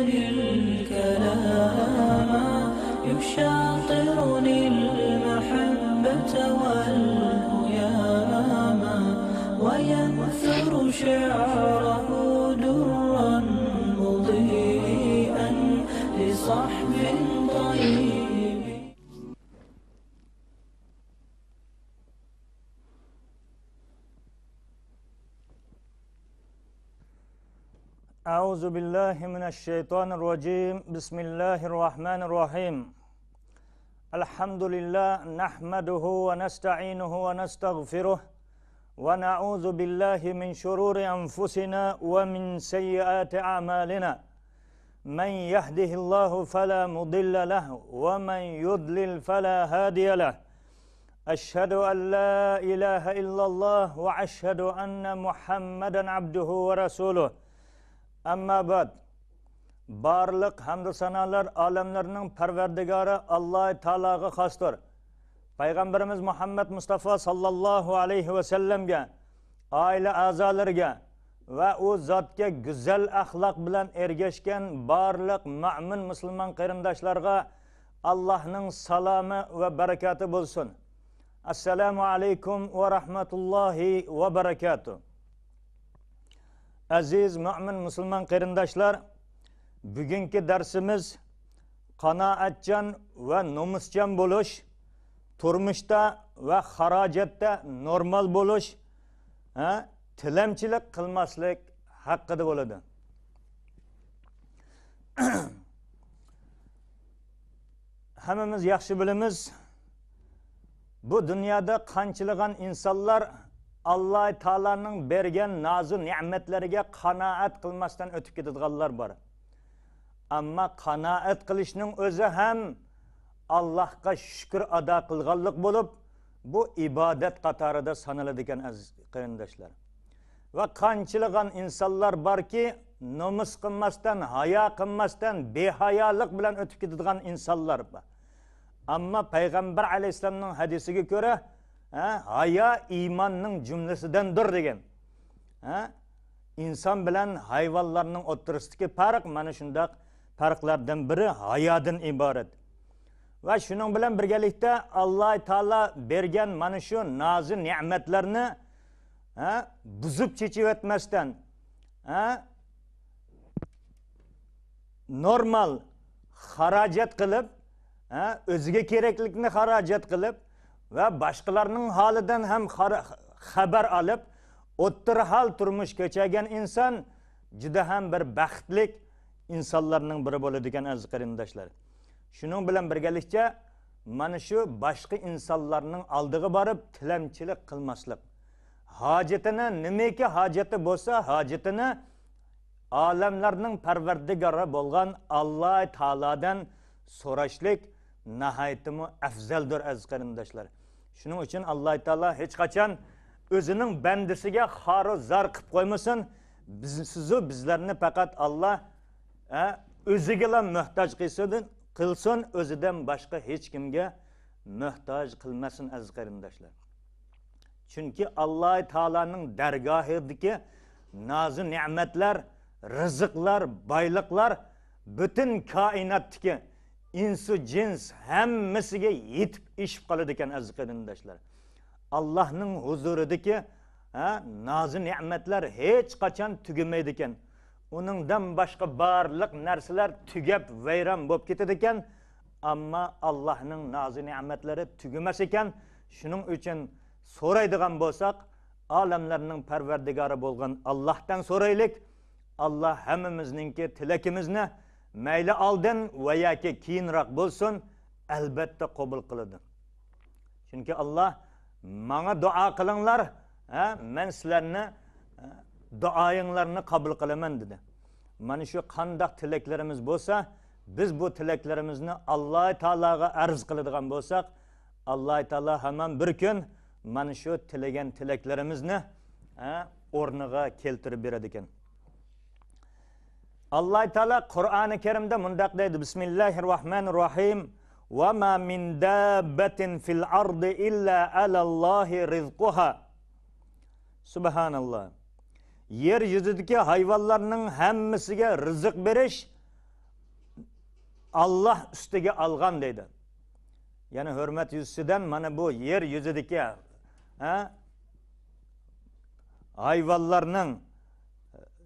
الكلام يشاطرني المحبة والهياما وينثر شعره درا مضيئا لصحب طيب. أعوذ بالله من الشيطان الرجيم بسم الله الرحمن الرحيم الحمد لله نحمده ونستعينه ونستغفره ونعوذ بالله من شرور أنفسنا ومن سيئات أعمالنا من يهده الله فلا مضل له ومن يضلل فلا هادي له أشهد أن لا إله إلا الله وأشهد أن محمدا عبده ورسوله Amma ba'd, barliq hamd sanolar olamlarning parvardigori Alloh taologa xosdir. Payg'ambarimiz Muhammad Mustafa sallallohu alayhi va sallamga, oila a'zolariga va u zotga go'zal axloq bilan ergashgan barliq mu'min musulmon qarindoshlarga Allohning salomi va barakati bo'lsin. Assalomu alaykum va rahmatullohi va barakatuh. Aziz mümin Müslüman qarindoshlar, bugungi darsimiz qanoatchan va nomuschan bo'lish, turmushda va xarajatda normal bo'lish, tilamchilik qilmaslik haqida bo'ladi. Hammamiz yaxshi bilamiz, bu dunyoda qanchalagan insonlar Allah Teala'nın bergen nazı nimetlerine kanaat kılmasdan ötüp gidadiganlar var. Ama kanaat kılışının özü hem Allah'a şükür ada kılganlık bulup bu ibadet katarıda sanıladigan aziz qarindoshlar. Ve qanchalagan insanlar var ki nomus kılmasdan, haya kılmasdan, behayalık bilen ötüp gidadigan insanlar var. Ama Peygamber Aleyhisselam'ın hadisiga göre haya imanның cümlesidendir degen. İnsan bilen hayvanlarning o'tirisidagi farq mana shunday farqlardan biri hayodan iborat. Va shuning bilan birgalikda Alloh taolo bergan mana shu nozi ne'matlarni buzib chechib o'tmasdan normal xarajat qilib, o'ziga keraklikni xarajat qilib ve başkalarının halinden hem haber alıp o'ttir hal turmuş keçirgen insan juda ham bir baxtlik insonlarning biri bo'ladigan aziz qarindoshlar. Shuning bilan birgalikda mana shu boshqa insonlarning oldiga borib tilamchilik qilmaslik. Hojatini nimaki hojati bo'lsa, hojatini olamlarning parvardigori bo'lgan Alloh taolodan so'rashlik nihayetimi afzaldir aziz qarindoshlar. Shuning uchun Alloh taolo hech qachon o'zining bandasiga xaru zar qilib qo'ymasin. Bizlarni faqat Alloh o'ziga muhtoj qilsin, o'zidan boshqa hech kimga muhtoj qilmasin aziz qarindoshlar. Chunki Alloh taolaning dargohidagi nozi ne'matlar, rizqlar, boyliklar butun koinotdagi insu cins hammasiga yetib ishib qoladi ekan aziz qarindoshlar. Allohning huzuridagi nozi ne'matlar hech qachon tugamaydi ekan. Uningdan boshqa barliq narsalar tugab vayron bo'lib ketadi ekan, ammo Allohning nozi ne'matlari tugamas ekan. Shuning uchun so'raydigan bo'lsak, olamlarning parvardigori bo'lgan Allohdan so'raylik. Alloh hammamizningki tilakimizni mayli oldin va yoki keyinroq bo'lsin, albatta qabul qiladi. Chunki Alloh menga duo qilinglar, men sizlarni duoyinglarni qabul qilaman dedi. Mana shu qanday tilaklarimiz bo'lsa, biz bu tilaklarimizni Alloh taologa arz qiladigan bo'lsak, Alloh taolo hamon bir kun mana shu tilagan tilaklarimizni o'rniga keltirib beradi ekan. Allah Teala Kur'an-ı Kerim'de mundaq deydi. Bismillahirrahmanirrahim. Ve ma min dabbetin fil ardı illa alallahi rizquha. Subhanallah. Yer yüzüdeki hayvanlarının hemmisiga rızık beriş Allah üstüge algan deydi. Yani hürmet yüzüden mana bu yer yüzüdeki hayvanlarının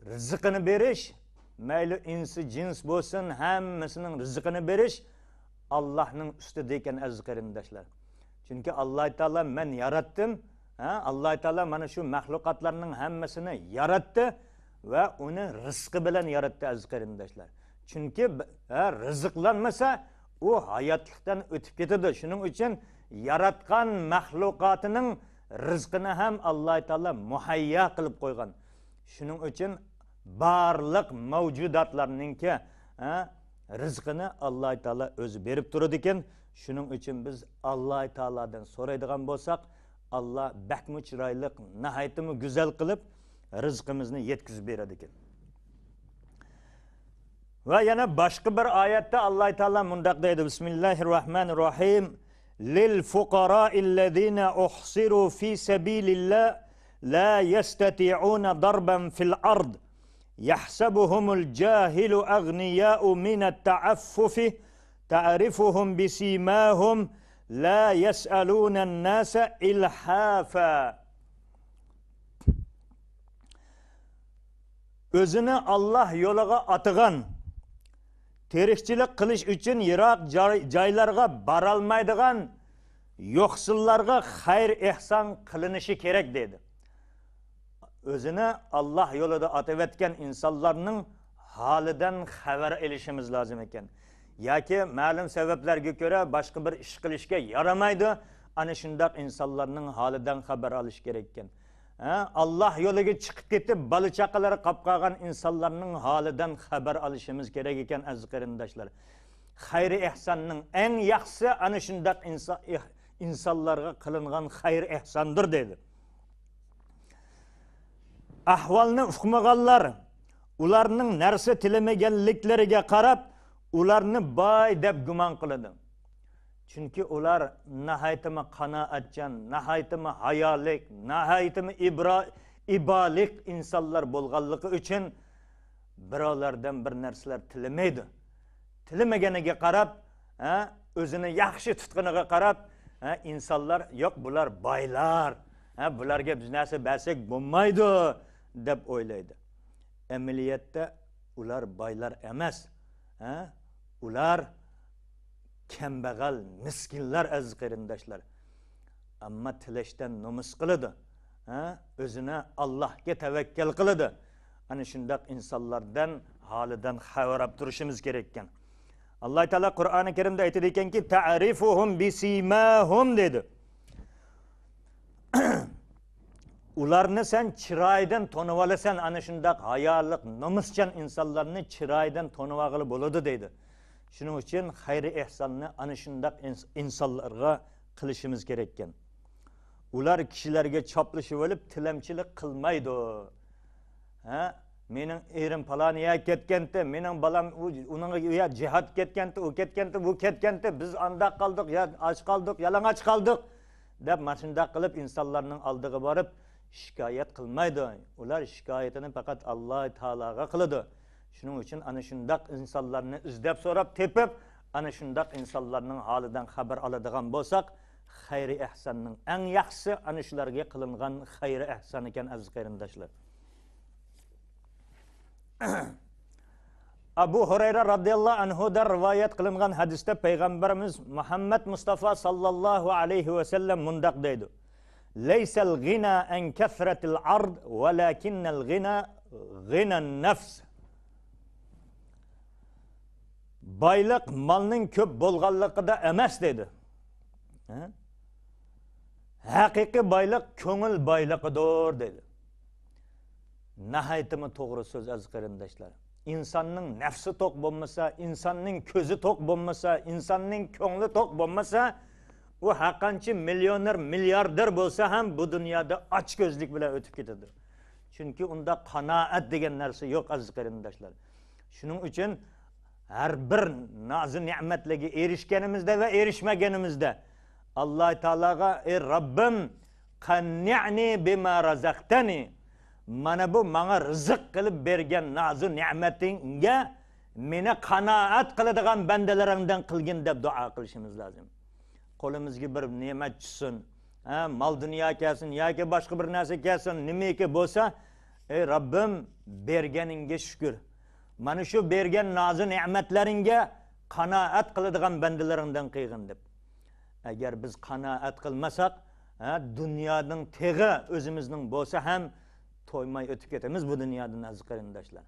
rızıkını beriş, mayli insi cins bo'lsin, hammasining rizqini berish Allah'ның üstüdeyken aziz qarindoshlar. Çünkü Allah Teala men yaratdim. Allah Teala mana şu mahlukatlarning hammasini yaratdi ve onu rızkı bilan yaratdi aziz qarindoshlar. Çünkü rızıklanmasa o hayatlıktan ötüp ketadi. Şunun için yaratgan mahlukatının rızkını hem Allah Teala muhayya qilib qo'ygan. Şunun için barliq mavjudotlarningki rizqini Allah Teala o'zi berib turadi ekan. Shuning uchun biz Allah Teala'dan so'raydigan bo'lsak, Allah bakmi chiroyli, nihoyatmi go'zal qilib rizqimizni yetkazib beradi ekan. Va yana boshqa bir oyatda Allah Teala mundaq deydi: Bismillahirrohmanirrohim. Lil fuqara'illazina uhsiru fi sabilillah la yastati'una darban fil ard. Yahsabuhumul jahilu aghniya'u minat ta'affufi ta'rifuhum bisimahum la yes'alunan nasa ilhafa. Özünü Allah yoluga atıgan, terikçilik qilish uchun yiroq joylarga borolmaydigan yo'qsillarga xayr ehson qilinishi kerak dedi. Özünü Allah yolunda atıp etken insanların halinden haber elişimiz lazım eken. Ya ki ma'lum sebeplerge göre başka bir iş qilishga yaramaydı. Ana shundoq insanların halinden haber alış gerekken. Allah yoluga çıkıp ketip balı çakaları kapkagan insanların halinden haber alışımız gerek eken aziz qarindoshlar. Hayri ehsanның en yaxşısı ana shundoq insanlarga qilingan hayr ehsandır dedi. Ahvalını uqmaganlar, ularning narsa tilemegenlikleriga qarab, ularni boy deb gumon qiladi. Chunki ular nihoyatmi qanoatchan, nihoyatmi hayolik, nihoyatmi ibalik insonlar bo'lganligi uchun birovlardan bir narsalar tilamaydi. Tilamaganiga qarab, o'zini yaxshi tutqaniga qarab, insonlar yo'q bular boylar, bularga biz narsa bersak bo'lmaydi deb o'ylaydi. Amaliyotda ular boylar emas. Ular kambag'al, miskinlar aziz qarindoshlar. Ammo tilashdan nomus qiladi. O'zini Allohga tavakkal qiladi. Ana shundoq insonlardan holidan xabarab turishimiz kerak ekan. Alloh taolo Qur'oni Karimda aytadi ekanki, ta'rifuhum bisimahum dedi. Ularni sen chiroydan tonib olasan, ana shundoq hayoliq, nomuschan insonlarni chiroydan tonib olib bo'ladi deydi. Shuning uchun xayri ehsonni ana shundoq insonlarga qilishimiz kerak ekan. Ular kishilarga choplashib olib tilamchilik qilmaydi. Mening erim paloniya ketganda, mening balam uning jihad ketganda, u ketganda, bu ketganda, biz anda qoldik, ya och qoldik, yalang'och qoldik deb mana shundoq qilib insonlarning oldiga borib shikoyat qilmaydi. Ular shikoyatini faqat Alloh taologa qiladi. Shuning uchun ana shundoq insonlarni izlab so'rab tepib, ana shundoq insonlarning holidan xabar oladigan bo'lsak, xayri ehsonning eng yaxshisi ana shularga qilingan xayri ehson ekan aziz qarindoshlar. Abu Hurayra radhiyallohu anhudan rivoyat qilingan hadisda payg'ambarimiz Muhammad Mustafa sallallohu alayhi va sallam mundaq deydi: "Laysal ghina an kasratil ard, walakinnal ghina ghinan nafs." Baylık malning ko'p bo'lganligida emas dedi. Haqiqiy baylık ko'ngil bayligidir dedi. Nihoyatmi to'g'ri so'z aziz qarindoshlar. İnsanning nafsi to'q bo'lmasa, insonning ko'zi to'q bo'lmasa, insonning ko'ngli to'q bo'lmasa, u haqqanchi millioner, milliarder bo'lsa ham bu dunyoda ochko'zlik bilan o'tib ketadi. Chunki unda qanoat degan narsa yo'q aziz qarindoshlar. Shuning uchun her bir nazı nimetlerge erişkenimizde ve erişmegenimizde Allah Teala'ga Rabbim qanni'ni bima razaqtani, mana bu bana rızık kılıp bergen nazı nimetinge meni qanoat qiladigan bandalaringdan qilgin deb duo qilishimiz lozim. Qo'limizga bir ne'mat tushsin, mol dunyo kelsin yoki boshqa bir narsa kelsin, nimaki bo'lsa, ey Robbim, berganingga shukr. Mana shu bergan nozi ne'matlaringga qanoat qiladigan bandalaringdan qilgin deb. Agar biz qanoat qilmasak, dunyoning teg'i o'zimizning bo'lsa ham to'ymay o'tib ketamiz bu dunyodan aziz qarindoshlar.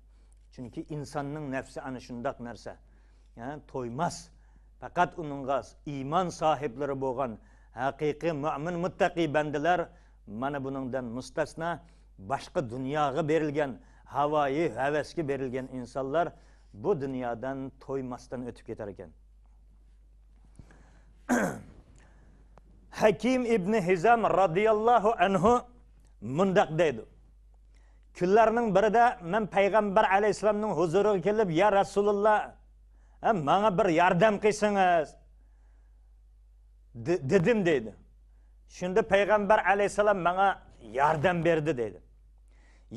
Chunki insonning nafsi ana shundoq narsa. To'ymas. Faqat uningga iymon sohiblari bo'lgan haqiqiy mu'min muttaqi bandalar mana buningdan mustasno, boshqa dunyoga berilgan, havoyi havasga berilgan insonlar bu dunyodan to'ymasdan o'tib ketar ekan. Hakim ibn Hizam radhiyallohu anhu mundaq deydi. Kunlarning birida men payg'ambar alayhisolamning huzuriga kelib, "Ya Rasululloh, menga bir yordam qilsangiz" dedim deydi. Shunda payg'ambar alayhisolam menga yordam berdi deydi.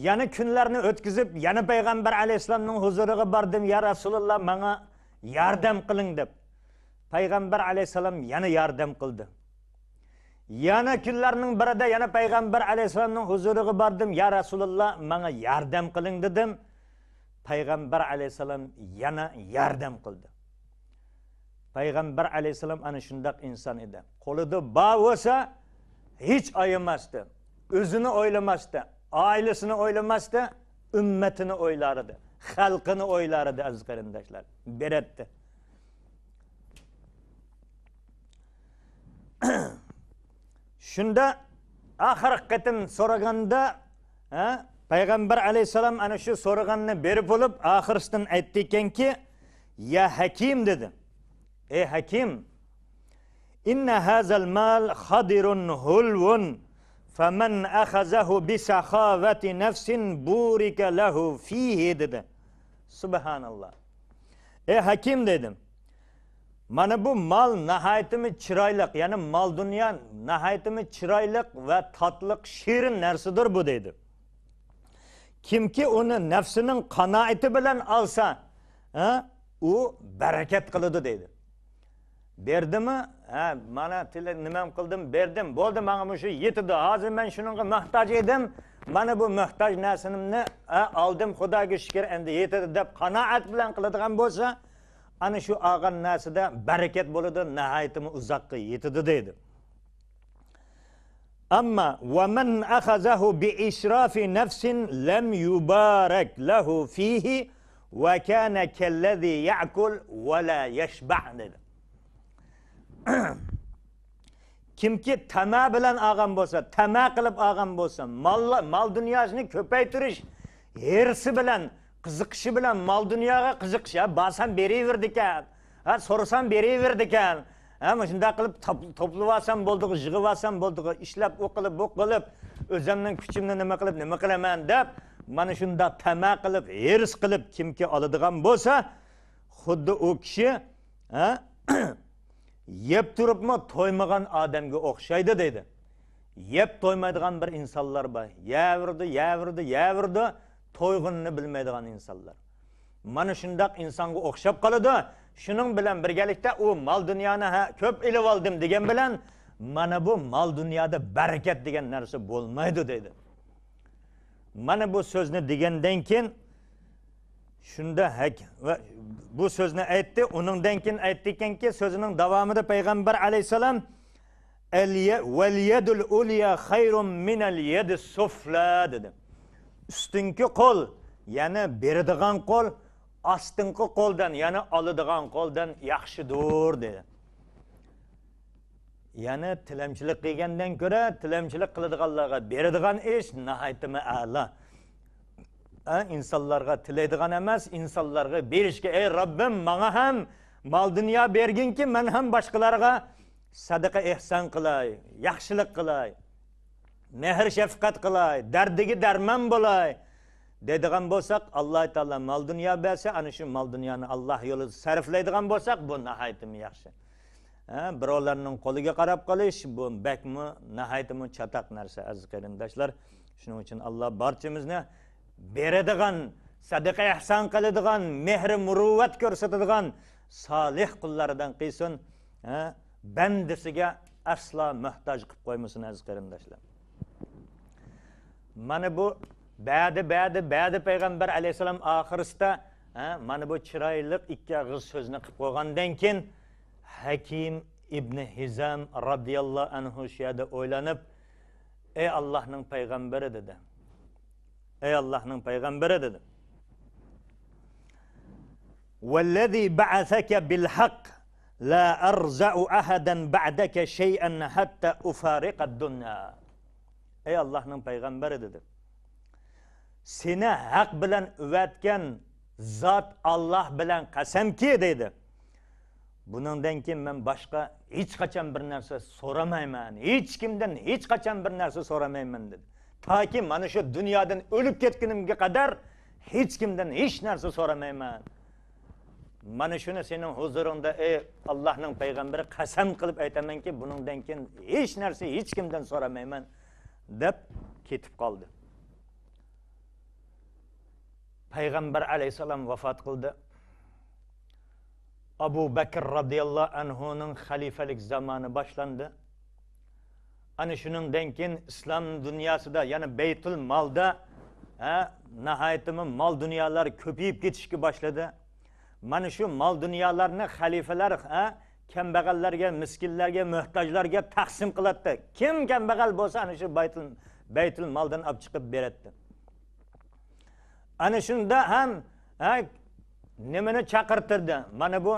Yana kunlarni o'tkazib, yana payg'ambar alayhisolamning huzuriga bordim, "Ya Rasululloh, menga yordam qiling" deb. Payg'ambar alayhisolam yana yordam qildi. Yana kunlarning birida yana payg'ambar alayhisolamning huzuriga bordim, "Ya Rasululloh, menga yordam qiling" dedim. Payg'ambar alayhisolam yana yordam qildi. Payg'ambar alayhisolam ana shundoq inson edi. Qo'lida bog' bo'lsa, hech ayamasdi. O'zini o'ylamasdi, oilasini o'ylamasdi, ummatini o'ylar edi, xalqini o'ylar edi aziz qarindoshlar. Beratdi. Shunda oxirgi qatim so'raganda, payg'ambar alayhisolam ana shu so'raganni berib bo'lib, oxirisidan aytdi ekanki, "Ya Hakim" dedi. "Ey Hakim, inna hazal mal khadirun hulwun faman akhazahu bi sakhavati nafsin burika lahu fihi" dedi. Subhanallah. "Ey Hakim" dedim. "Mana bu mal nahayatimi chiroyli, ya'ni mal dunyo nahayatimi chiroyli va tatliq, shirin narsadir bu" dedi. "Kimki uni nafsining qanoati bilan olsa, u barakat qiladi" dedi. Berdimi? Mana nimam qildim, berdim. Bo'ldi, menga shu yetdi. Hozir men shuningga muhtoj edim. Mana bu muhtoj narsamni oldim, Xudoga shukr, endi yetdi deb qanoat bilan qiladigan bo'lsa, ana shu olgan narsada barakat bo'ladi, nihoyatimi uzoqqa yetdi" dedi. "Amma va man akhazahu bi israfi nafsin lam yubarak lahu fihi va kana kallazi ya'kul va la yashba" dedi. Kimki tama bilan olgan bo'lsa, tama qilib olgan bo'lsa, mol dunyosini ko'paytirish hirsi bilan, qiziqishi bilan mol dunyoga qiziqish, "Basam beraverdi ekan, so'rasam beraverdi ekan, mana shunday qilib to'plab olsam bo'ldi, yig'ib olsam bo'ldi, ishlab o'qilib, o'zimning kuchimni nima qilaman" deb mana shunda tama qilib, hirs qilib kimki oladigan bo'lsa, xuddi u kishi yeb turibmi to'ymagan odamga o'xshaydi dedi. Yeb to'ymaydigan bir insonlar bor. Yavirdi, to'yg'inni bilmaydigan insonlar. Mana shundoq insonga o'xshab qoladi. Shuning bilan birgalikda u mol dunyoni ko'p ilib oldim degan bilan mana bu mol dunyoda barakat degan narsa bo'lmaydi dedi. Mana bu so'zni degandan keyin shunda bu so'zni aytdi, uningdan keyin aytdi ekanki, so'zining davomida payg'ambar alayhisalom "Wal yadul ulya khayrun min al yadis sufla" dedi. Ustunki qo'l, ya'ni beradigan qo'l ostinki qo'ldan, ya'ni oladigan qo'ldan yaxshidir dedi. Ya'ni tilamchilik qilgandan ko'ra tilamchilik qiladiganlarga beradigan ish nihoyatda a'lo. İnsanlarga tilaydigan emas, insonlarga berishga, "Ey Robbim, menga ham mol dunyo berginki, men ham boshqalarga sadaqa ihson qilay, yaxshilik qilay, mehr shafqat qilay, dardiga darmon bo'lay" deydigan bo'lsak, Alloh taolo mol dunyo bersa, ana shu mol dunyoni Alloh yo'lida sarflaydigan bo'lsak, bu nihoyatda yaxshi. Birovlarning qo'liga qarab qolish, bu bakmi nihoyatda chatoq narsa aziz qarindoshlar. Shuning uchun Alloh barchamizni beradigan sadaqa ihson qiladigan, mehr muruvvat ko'rsatadigan solih qullaridan qilsin. Bandasiga aslo muhtoj qilib qo'ymasin aziz qarindoshlar. Mana bu ba'di payg'ambar alayhisalom oxirisida mana bu chiroyli ikki og'iz so'zni qilib qo'ygandan keyin Hakim ibn Hizam radhiyallohu anhu shu yerda o'ylanib, ey Allohning payg'ambari dedi. Ey Allohning payg'ambari dedi. Vallazi ba'athaka bil haqq la arza'u ahadan ba'daka shay'an hatta ufariqa ad-dunya. Ey Allohning payg'ambari dedi. Seni haq bilan uvatgan zot Alloh bilan qasamki dedi. Buningdan keyin men boshqa hech qachon bir narsa so'ramayman. Hech kimdan hech qachon bir narsa so'ramayman dedi. Toki mana shu dunyodan o'lib ketgunimga qadar hech kimdan hech narsa so'ramayman. Mana shuni sening huzuringda ey Allohning payg'ambari qasam qilib aytamanki, buningdan keyin hech narsa hech kimdan so'ramayman deb ketib qoldi. Payg'ambar alayhisalom vafot qildi. Abu Bakr radhiyallohu anhuning xalifalik zamoni boshlandi. Ana shuningdan keyin islom dunyosida, ya'ni Baytul Malda nihoyatda mol dunyolar ko'payib ketishga boshladi. Mana shu mol dunyolarni xalifalar kambag'allarga, miskinlarga, muhtojlarga taqsim qiladi. Kim kambag'al bo'lsa, ana shu Baytul Maldan olib chiqib beradi. Ana shunda ham nimani chaqirtirdi? Mana bu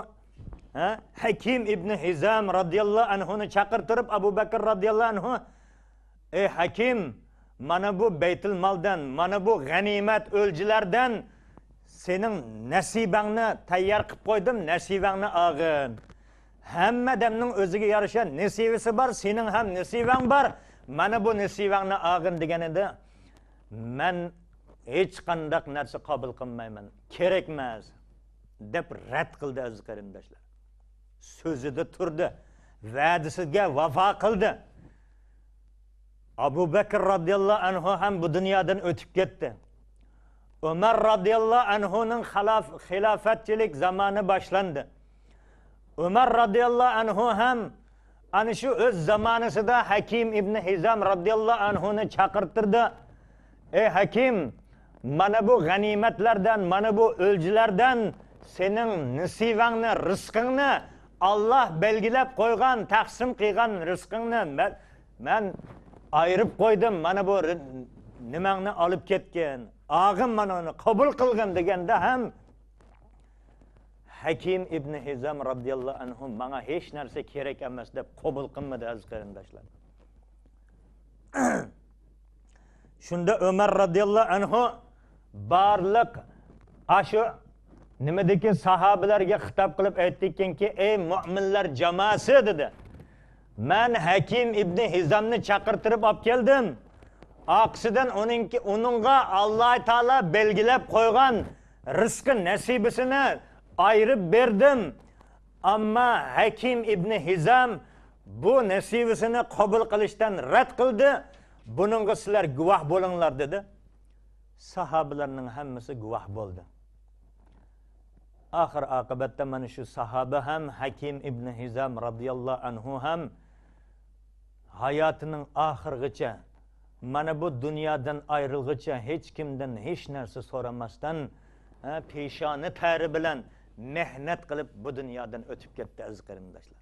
Hakim ibn Hizam radhiyallohu anhu ni chaqirtirib, Abu Bakr radhiyallohu anhu, ey Hakim, mana bu Baytul Maldan, mana bu g'animat o'ljilardan sening nasibangni tayyor qilib qo'ydim, nasibangni olgin. Hamma odamning o'ziga yarasha nasibasi bor, sening ham nasibang bor. Mana bu nasibangni olgin deganida, men hech qanday narsa qabul qilmayman, kerak emas deb rad qildi aziz qarindoshlar. So'zida turdi, va'dasiga vafo qildi. Abu Bakr radhiyallohu anhu ham bu dunyodan o'tib ketdi. Umar radhiyallohu anhuning xilofatchilik zamoni boshlandi. Umar radhiyallohu anhu ham ana shu o'z zamonasida Hakim ibn Hizam radhiyallohu anhu ni chaqirtirdi. Ey Hakim, mana bu g'animatlardan, mana bu o'ljilardan sening nasibangni, rizqingni Allah belgilab qo'ygan, taqsim qilgan rizqingni men ayirib qo'ydim. Mana bu nimangni olib ketgan. Og'im mana uni qabul qilgan deganda ham Hakim ibn Hizam radhiyallohu anhu menga hech narsa kerak emas deb qabul qilmadi aziz qarindoshlar. Shunda Umar radhiyallohu anhu barliq ashu nimadagi sahobalarga xitob qilib aytdikanki, ey mu'minlar jamoasi dedi. Men Hakim ibn Hizamni chaqirtirib olib keldim. Aqsidan uningga Alloh taolo belgilab qo'ygan rizqi nasibasini ayirib berdim. Ammo Hakim ibn Hizam bu nasibasini qabul qilishdan rad qildi. Buningga sizlar guvoh bo'linglar dedi. Sahobalarning hammasi guvoh bo'ldi. Oxir oqibatda mana shu sahaba ham Hakim ibn Hizam radhiyallohu anhu ham hayotining oxirigacha mana bu dunyodan ayrilguncha hech kimdan hech narsa so'ramasdan peshoni tari bilan mehnat qilib bu dunyodan o'tib ketdi aziz qarindoshlar.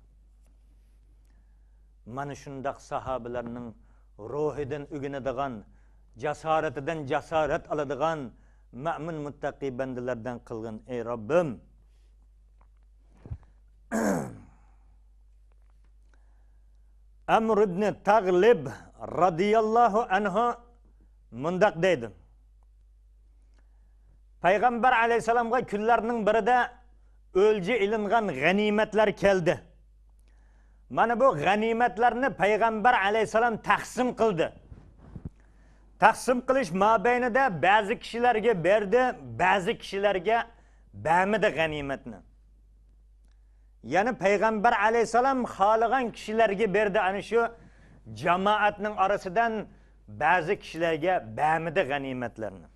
Mana shundaq sahobalarning ruhidan ugunadigan, jasoratidan jasorat oladigan ma'mun muttaqi bandalardan qilgin ey Robbim. Amr ibn Taghlib radhiyallohu anhu mundaq deydi. Payg'ambar alayhisalomga kunlarning birida o'lji ilingan g'animatlar keldi. Mana bu g'animatlarni Payg'ambar alayhisalom taqsim qildi. Taqsim qilish mobaynida ba'zi kishilarga berdi, ba'zi kishilarga bermadi g'animatni. Ya'ni Payg'ambar alayhisalom xohlagan kishilarga berdi, ana shu jamoatning orasidan ba'zi kishilarga bermadi g'animatlarni.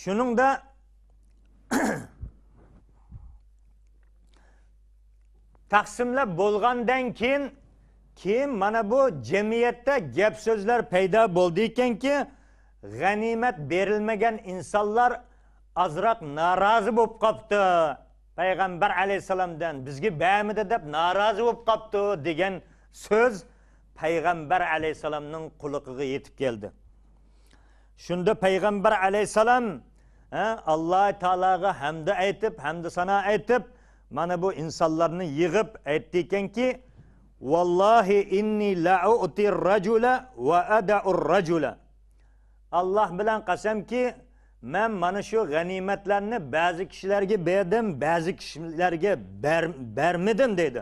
Shuningda taqsimlab bo'lgandan keyin mana bu jamiyatda gap so'zlar paydo bo'ldi ekanki, g'animat berilmagan insonlar azroq norozi bo'lib qopti. Payg'ambar alayhisalomdan bizga bermidi deb norozi bo'lib qopti degan so'z Payg'ambar alayhisalomning quloqiga yetib keldi. Shunda Payg'ambar alayhisalom Alloh taolaga hamd sano aytib, mana bu insonlarni yig'ib aytdi ekanki, "Vallahi inni la'u'tir rajula va ada'ur rajula." Alloh bilan qasamki, men mana shu g'animatlarni ba'zi kishilarga berdim, ba'zi kishilarga bermadim dedi.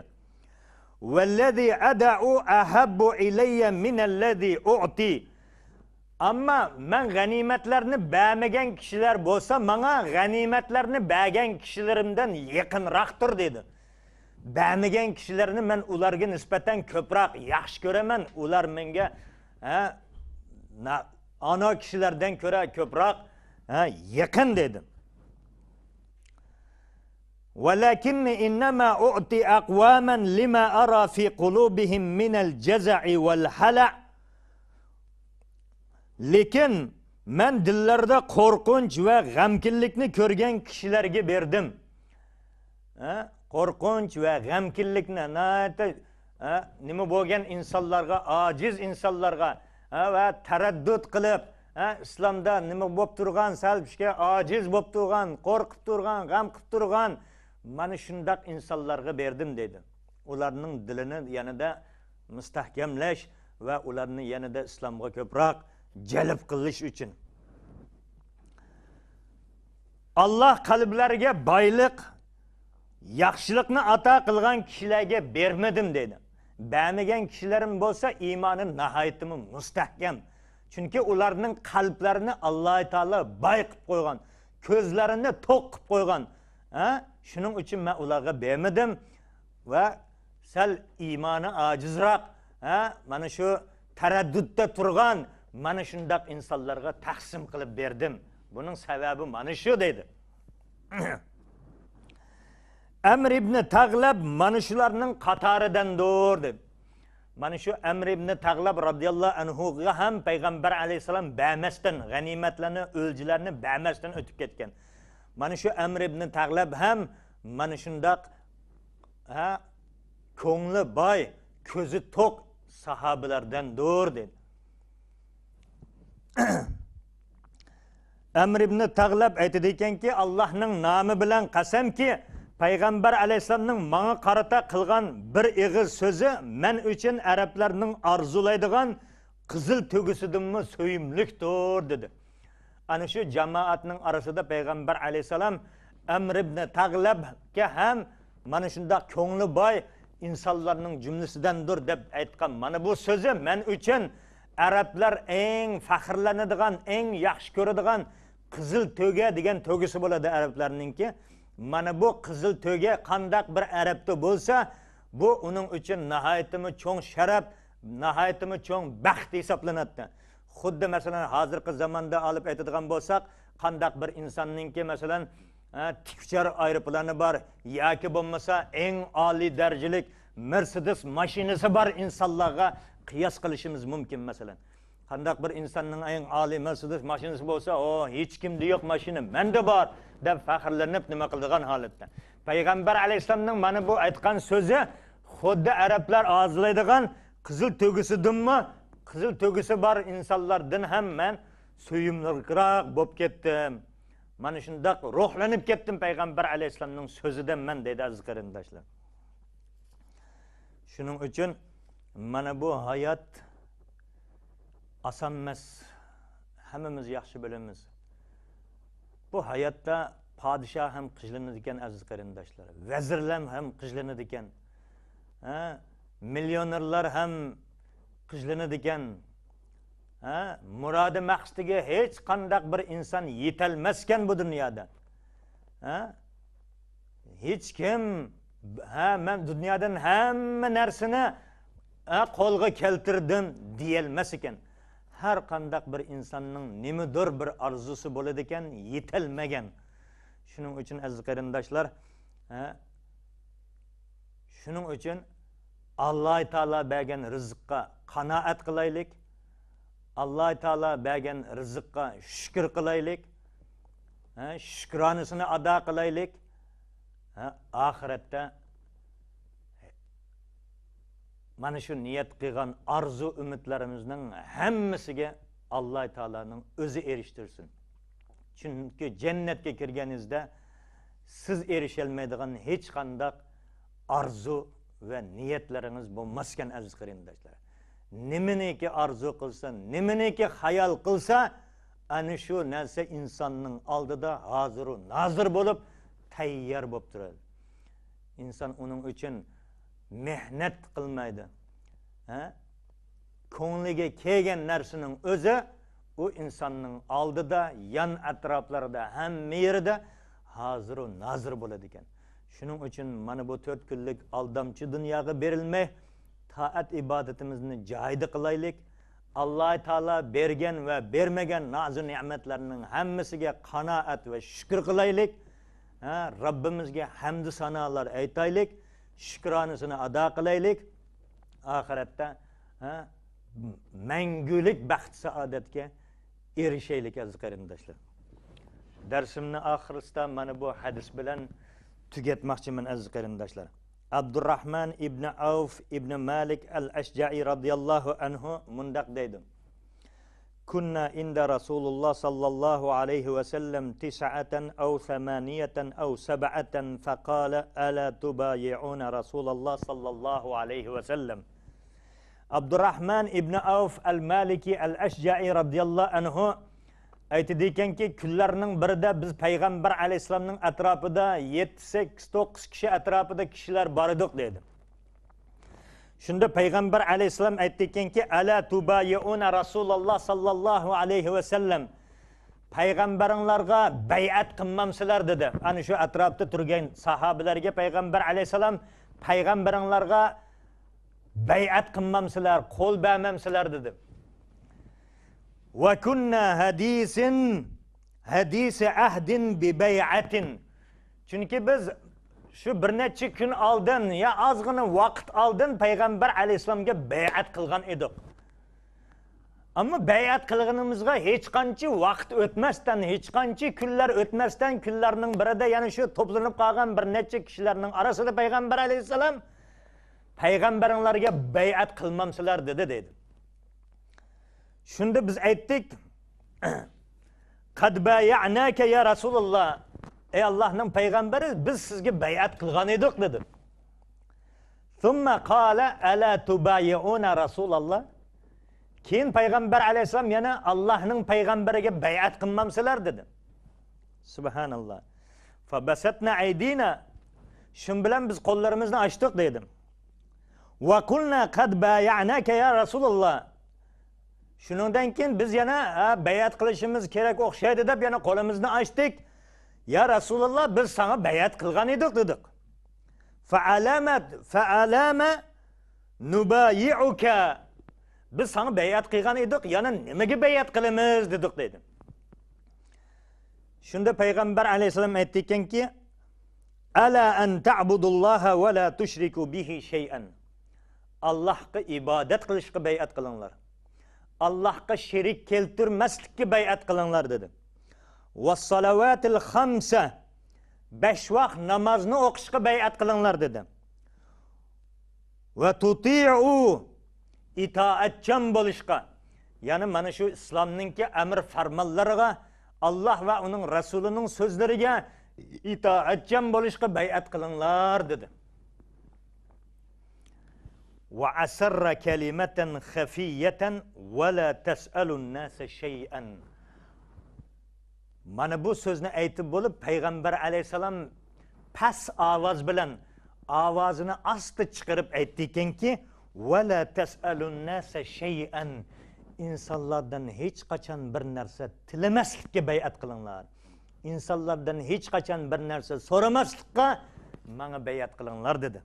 "Vallazi ada'u ahabbu ilayya min allazi u'ti." Amma men g'animatlarni bermagan kishilar bo'lsa, menga g'animatlarni bergan kishilarimdan yaqinroqdir dedi. Bermagan kishilarni men ularga nisbatan ko'proq yaxshi ko'raman. Ular menga ana kishilardan ko'ra ko'proq yaqin dedi. "Walakinni innama u'ti aqwaman lima ara fi qulubihim min al-jaza'i wal hala'." Lekin men dillarda qo'rqinch va g'amkinlikni ko'rgan kishilarga berdim. Qo'rqinch va g'amkinlikni nima bo'lgan insonlarga, ojiz insonlarga va taraddud qilib, islomda nima bo'lib turgan, salbishga ojiz bo'lib turgan, qo'rqib turgan, g'am qilib turgan mana shunday insonlarga berdim dedi. Ularning dilini yanada mustahkamlash va ularni yanada islomga ko'proq jalb qilish uchun. Alloh qalblariga boylik, yaxshilikni ato qilgan kishilarga bermadim dedi. Bermagan kishilarim bo'lsa iymoni nihoyatda mustahkam. Chunki ularning qalblarini Alloh taolo boy qilib qo'ygan, ko'zlarini to'q qilib qo'ygan. Shuning uchun men ularga bermadim va sal iymoni ojizroq, mana shu taraddudda turgan mana shundaq insonlarga taqsim qilib berdim. Buning sababi mana shu dedi. Amr ibn Tag'lab mana shularning qatoridandir dedi. Mana shu Amr ibn Tag'lab radhiyallohu anhu ga ham Payg'ambar alayhisalom bermasdan, g'animatlarni, o'ljilarni bermasdan o'tib ketgan. Mana shu Amr ibn Tag'lab ham mana shundaq ko'ngli boy, ko'zi to'q sahobalardandir dedi. Amr ibn Tag'lab aytdi ekanki, Allohning nomi bilan qasamki, Payg'ambar alayhisalomning menga qarata qilgan bir ig'iz so'zi men uchun arablarning arzulaydigan qizil to'gisidanmi so'yimlikdir dedi. Ana shu jamoatning orasida Payg'ambar alayhisalom Amr ibn Tag'labga ham mana shunday ko'ngli boy insonlarning jumlasidandir deb aytgan. Mana bu so'zi men uchun Arablar eng faxrlanadigan, eng yaxshi ko'radigan qizil to'ga degan to'gisi bo'ladi arablarningki. Mana bu qizil to'ga qandaq bir arabda bo'lsa, bu uning uchun nihoyatda cho'ng sharaf, nihoyatda cho'ng baxt hisoblanadi. Xuddi masalan hozirgi zamonda olib aytadigan bo'lsak, qandaq bir insonningki masalan tikchar aeroplani bor yoki bo'lmasa eng oliy darajalik Mercedes mashinasi bor insonlarga qiyos qilishimiz mumkin masalan. Qandaq bir insonning eng oliy Mercedes mashinasi bo'lsa, o hech kimda yo'q mashina, menda bor deb faxrlanib nima qiladigan holatda. Payg'ambar alayhisalomning mana bu aytgan so'zi xuddi arablar orzulaydigan qizil to'gisidanmi, qizil to'gisi bor insonlardan ham men suyimliroq bo'lib ketdim. Mana shunday ruhlanib ketdim Payg'ambar alayhisalomning so'zidan men dedi aziz qarindoshlar. Shuning uchun mana bu hayot oson emas. Hammamiz yaxshi bilamiz. Bu hayotda podshoh ham qizlanadi ekan aziz qarindoshlar. Vazirlar ham qizlanadi ekan. Millionerlar ham qizlanadi ekan. Murodi maqsadiga hech qanday bir inson yetolmaskan bu dunyoda. Hech kim men dunyodan hamma narsani qo'lga keltirdim deyilmas ekan. har qandaq bir insonning nimadir bir orzusi bo'ladi ekan, yetilmagan. Shuning uchun aziz qarindoshlar, shuning uchun Alloh taolo bergan rizqqa qanoat qilaylik. Alloh taolo bergan rizqqa shukr qilaylik. Shukronasini ado qilaylik. Oxiratda mana shu niyat qilgan arzu umidlarimizning hammasiga Alloh taolaning o'zi erishtirsin. Chunki jannatga kirganingizda siz erisholmaydigan hech qanday arzu ve niyetleriniz bo'lmaskan aziz qarindoshlar. Nimaniki arzu qilsa, nimaniki hayal qilsa, ana shu narsa insonning oldida hozir nazir bo'lib, tayyor bo'lib turadi. İnson uning uchun mehnat qilmaydi. Ko'ngliga kelgan narsaning o'zi u insonning oldida, yan atroflarida, hamma yerida hozir nazir bo'ladi ekan. Shuning uchun mana bu 4 kunlik aldamchi dunyoga berilmay, taat ibodatimizni joyida qilaylik. Alloh taolo bergan va bermagan nozu ne'matlarning hammasiga qanoat va shukr qilaylik. Rabbimizga hamd sanolar aytaylik, shukronasini ado qilaylik. Oxiratda mangulik baxt saodatga erishaylik aziz qarindoshlar. Darsimni oxirisida mana bu hadis bilan tugatmoqchiman aziz qarindoshlar. Abdurrahman ibn Avf ibn Malik al-Ashja'i radhiyallohu anhu mundaq deydi. Kunna inda Rasulullah sallallahu alayhi ve sellem 9 aw 8 aw 7 faqala ala tubayi'una Rasulullah sallallahu alayhi ve sellem. Abdurrahman ibn Avf al-Maliki al-Ashja'i radhiyallohu anhu aytadikanki, kunlarning birida biz payg'ambar alayhisolamning atrofida 7-8-9 kishi atrofida kishilar bor edik dedi. Shunda payg'ambar alayhisolam aytdikanki, ala tubayuna Rasululloh sallallohu alayhi va sallam, payg'ambaringlarga bay'at qilmamsizlar dedi. Ana shu atrofda turgan sahobalarga payg'ambar alayhisolam, payg'ambaringlarga bay'at qilmamsizlar, qo'l bermamsizlar dedi. Ve kunna hadisi ahdin bi bay'atin. Çünkü biz şu bir neçe gün aldın ya azgını vaqt aldın Peygamber aleyhisselamga bay'at qilgan edik. Ama bay'at qilganimizga hech qancha vaqt o'tmasdan, hech qancha kunlar o'tmasdan kunlarning birida yana shu to'planib qolgan bir necha kishilarning orasida Peygamber aleyhisselam payg'ambaringlarga bay'at qilmamsizlar dedi. Shunda biz aytdik, qad bay'anaka ya Rasulullah, ey Allohning payg'ambari, biz sizga bay'at qilgan edik dedi. Thumma qala ala tubay'una Rasulullah. Keyin payg'ambar alayhisalom yana Allohning payg'ambariga bay'at qilmamsizlar dedi. Subhanallah. Fa basatna aydina. Shun bilan biz qo'llarimizni ochdik dedim. Va qulna qad bay'anaka ya Rasulullah. Shuningdan keyin biz yana bay'at qilishimiz kerak o'xshaydi deb yana qo'limizni ochdik. Ya Rasululloh, biz sana bay'at qilgan edik dedik. Fa'alama nubayi'uka. Biz sana bay'at qilgan edik, yana nimaga bay'at qilamiz dedik dedi. Shunda payg'ambar alayhisalom aytdikanki, ala an ta'budulloha va la tushriku bihi shay'an. Allohga ibodat qilishga bay'at qilinglar. Allohga sherik keltirmaslikka bay'at qilinglar dedi. Vas salavatil khamsa, 5 vaqt namozni o'qishga bay'at qilinglar dedi. Va tuti'u, itoatchan bo'lishga, ya'ni mana shu islomningki amr farmonlariga, Alloh va uning rasulining so'zlariga itoatchan bo'lishga bay'at qilinglar dedi. Wa asarra kalimatan khafiyatan wa la tas'alu an-nasa shay'an. Mana bu so'zni aytib bo'lib payg'ambar alayhisalom past ovoz bilan ovozini asta chiqarib aytdikanki, va la tas'alu an-nasa shay'an. İnsanlardan hech qachon bir narsa tilamaslikka bay'at qilinglar. İnsanlardan hech qachon bir narsa so'ramaslikka menga bay'at qilinglar dedi.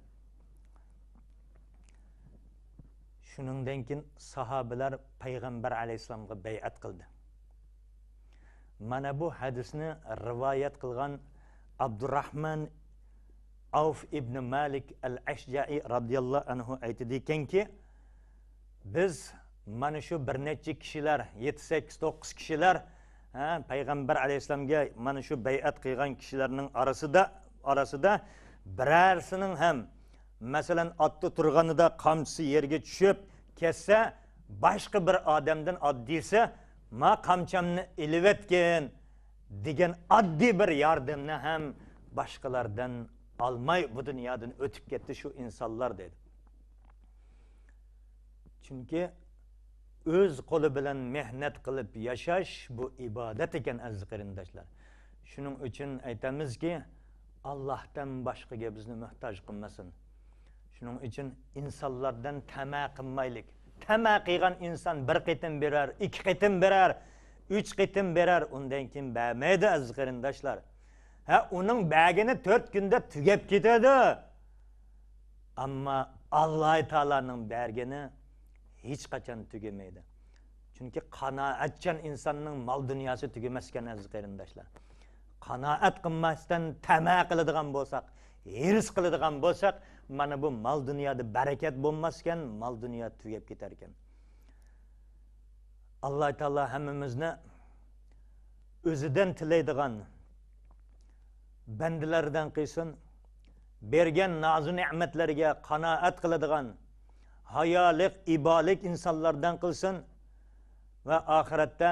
Shuningdan keyin sahobalar payg'ambar alayhissalomga bay'at qildi. Mana bu hadisni rivoyat qilgan Abdurrahman Avf ibn Malik al-Ashja'i radhiyallohu anhu aytdi ekanki, biz mana shu bir necha kishilar, 7-8-9 kishilar payg'ambar alayhissalomga mana shu bay'at qilgan kishilarning orasida birarsining ham masalan otda turganida qamchisi yerga tushib ketsa, boshqa bir odamdan oddiysa ma qamchamni ilvetken degan oddiy bir yordamni ham boshqalardan almay bu dunyodan o'tib ketdi shu insonlar dedi. Chunki o'z qo'li bilan mehnat qilib yashash bu ibodat ekan aziz qarindoshlar. Shuning uchun aytamizki, Allohdan boshqaga bizni muhtoj qilmasin. Shuning uchun insonlardan tama qilmaylik. Tama qilgan inson bir qitim berar, 2 qitim berar, 3 qitim berar, undan keyin bermaydi aziz qarindoshlar. Uning bagini 4 kunda tugab ketadi. Ammo Alloh taolaning bergini hech qachon tugamaydi. Chunki qanoatchan insonning mol dunyosi tugamas ekan aziz qarindoshlar. Qanoat qilmasdan tama qiladigan bo'lsak, hirs qiladigan bo'lsak, mana bu mol dunyoda barakat bo'lmas ekan, mol dunyo tugab ketar ekan. Alloh taolo hammamizni o'zidan tilaydigan bandalardan qilsin, bergan nozu ne'matlarga qanoat qiladigan, hayolik, ibolik insonlardan qilsin va oxiratda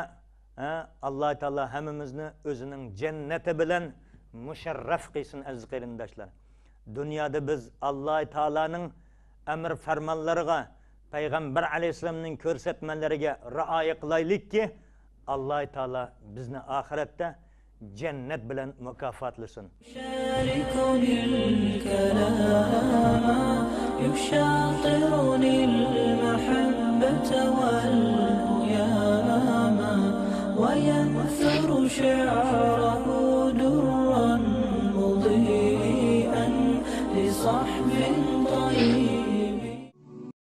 Alloh taolo hammamizni o'zining jannati bilan musharraf qilsin aziz qarindoshlar. Dunyoda biz Alloh taolaning amr farmonlariga, payg'ambar alayhissalomning ko'rsatmalariga rioya qilaylikki, Alloh taolo bizni oxiratda jannat bilan mukofotlasin. شاركني الكلام يشاطرني المحبة والهيام وينثر شعر